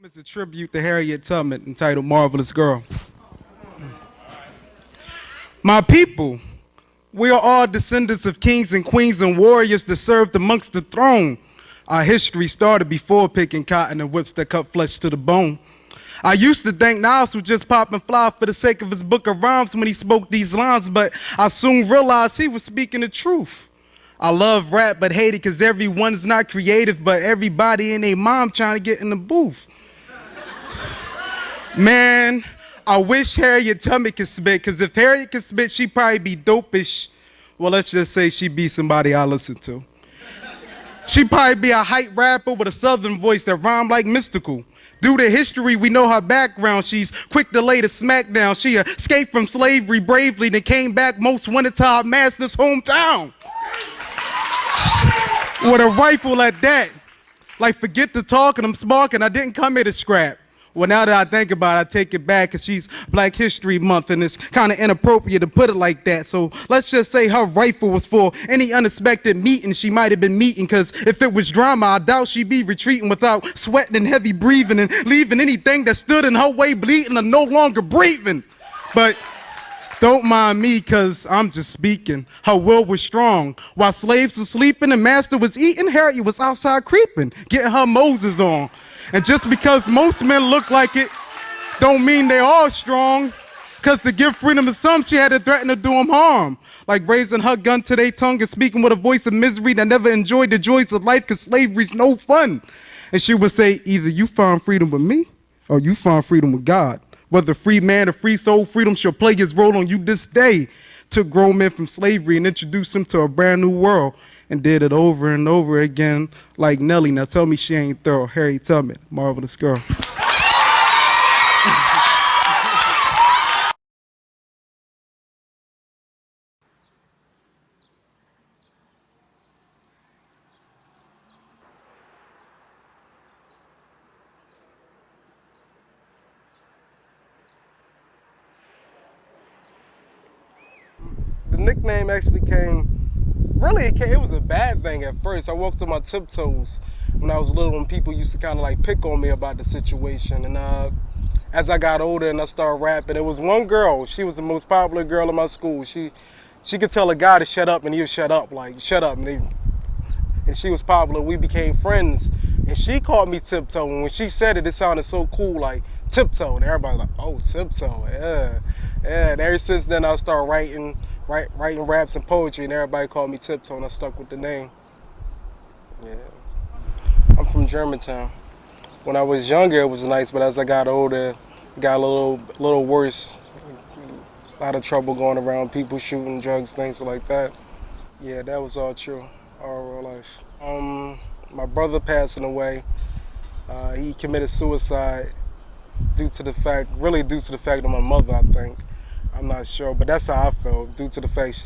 It's a tribute to Harriet Tubman entitled Marvelous Girl. My people, we are all descendants of kings and queens and warriors that served amongst the throne. Our history started before picking cotton and whips that cut flesh to the bone. I used to think Nas was just popping fly for the sake of his book of rhymes when he spoke these lines, but I soon realized he was speaking the truth. I love rap but hate it because everyone's not creative, but everybody and their mom trying to get in the booth. Man, I wish Harriet Tubman could spit, because if Harriet could spit, she'd probably be dopish. Well, let's just say she'd be somebody I listen to. She'd probably be a hype rapper with a southern voice that rhymed like mystical. Due to history, we know her background. She's quick to lay the smackdown. She escaped from slavery bravely, then came back most wanted to her master's hometown. With a rifle at that. Like, forget the talking, I'm sparking, I didn't come here to scrap. Well, now that I think about it, I take it back because she's Black History Month and it's kind of inappropriate to put it like that. So let's just say her rifle was for any unexpected meeting she might have been meeting, because if it was drama, I doubt she'd be retreating without sweating and heavy breathing and leaving anything that stood in her way bleeding or no longer breathing. But don't mind me, because I'm just speaking. Her will was strong. While slaves were sleeping and master was eating, Harriet was outside creeping, getting her Moses on. And just because most men look like it, don't mean they all strong. Because to give freedom to some, she had to threaten to do them harm. Like raising her gun to their tongue and speaking with a voice of misery that never enjoyed the joys of life because slavery's no fun. And she would say, either you find freedom with me or you find freedom with God. Whether free man or free soul, freedom shall play its role on you this day. Took grown men from slavery and introduced them to a brand new world. And did it over and over again like Nelly. Now tell me she ain't thorough. Harriet Tubman, Marvelous Girl. The nickname actually it was a bad thing at first. I walked on my tiptoes when I was little, and people used to kind of like pick on me about the situation. And as I got older and I started rapping, it was one girl. She was the most popular girl in my school. She could tell a guy to shut up and he would shut up, like shut up. And she was popular. We became friends, and she called me Tiptoe. And when she said it, it sounded so cool, like Tiptoe. And everybody was like, oh, Tiptoe, yeah. And ever since then, I started writing raps and poetry, and everybody called me Tiptoe, and I stuck with the name. Yeah. I'm from Germantown. When I was younger, it was nice, but as I got older, it got a little worse. A lot of trouble going around, people shooting, drugs, things like that. Yeah, that was all true, all real life. My brother passing away, he committed suicide due to the fact of my mother, I think. I'm not sure, but that's how I felt, due to the fact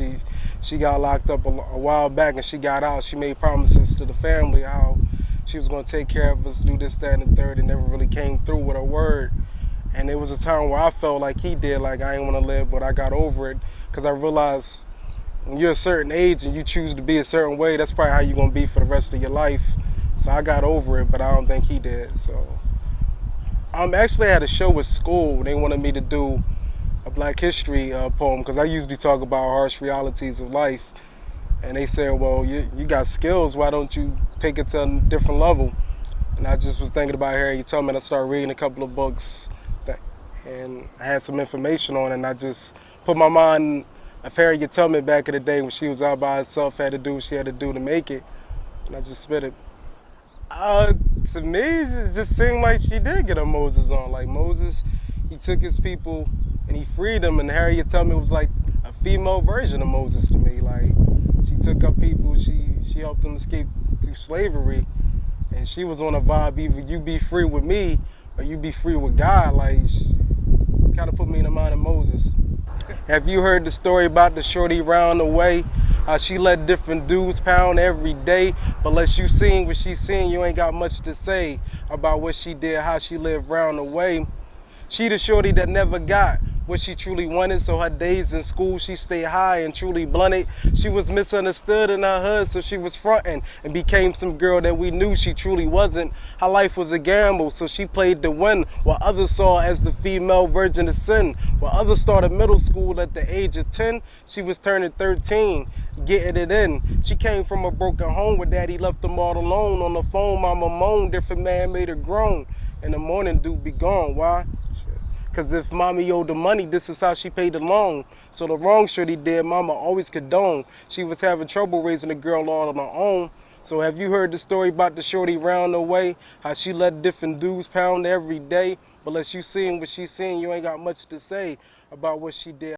she got locked up a while back, and she got out. She made promises to the family how she was going to take care of us, do this, that, and the third, and never really came through with her word. And it was a time where I felt like he did, like I didn't want to live, but I got over it, because I realized when you're a certain age and you choose to be a certain way, that's probably how you're going to be for the rest of your life. So I got over it, but I don't think he did. So actually I had a show at school. They wanted me to do a Black History poem, because I usually talk about harsh realities of life, and they said, well, you got skills, why don't you take it to a different level? And I just was thinking about Harriet Tubman. I started reading a couple of books and I had some information on it, and I just put my mind of Harriet Tubman back in the day when she was out by herself, had to do what she had to do to make it, and I just spit it. To me, it just seemed like she did get her Moses on. Like Moses, he took his people and he freed them, and Harriet Tubman was like a female version of Moses to me. Like, she took up people, she helped them escape through slavery, and she was on a vibe, either you be free with me or you be free with God. Like, she kind of put me in the mind of Moses. Have you heard the story about the shorty round the way? How she let different dudes pound every day, but unless you seen what she seen, you ain't got much to say about what she did, how she lived round the way. She the shorty that never got what she truly wanted. So her days in school, she stayed high and truly blunted. She was misunderstood in her hood, so she was fronting and became some girl that we knew she truly wasn't. Her life was a gamble, so she played to win, while others saw her as the female virgin of sin. While others started middle school at the age of 10, she was turning 13, getting it in. She came from a broken home where daddy left them all alone. On the phone, mama moaned, different man made her groan. In the morning, dude be gone. Why? Cause if mommy owed the money, this is how she paid the loan. So the wrong shorty did, mama always condoned. She was having trouble raising a girl all on her own. So have you heard the story about the shorty round the way? How she let different dudes pound every day? But unless you seen what she seen, you ain't got much to say about what she did.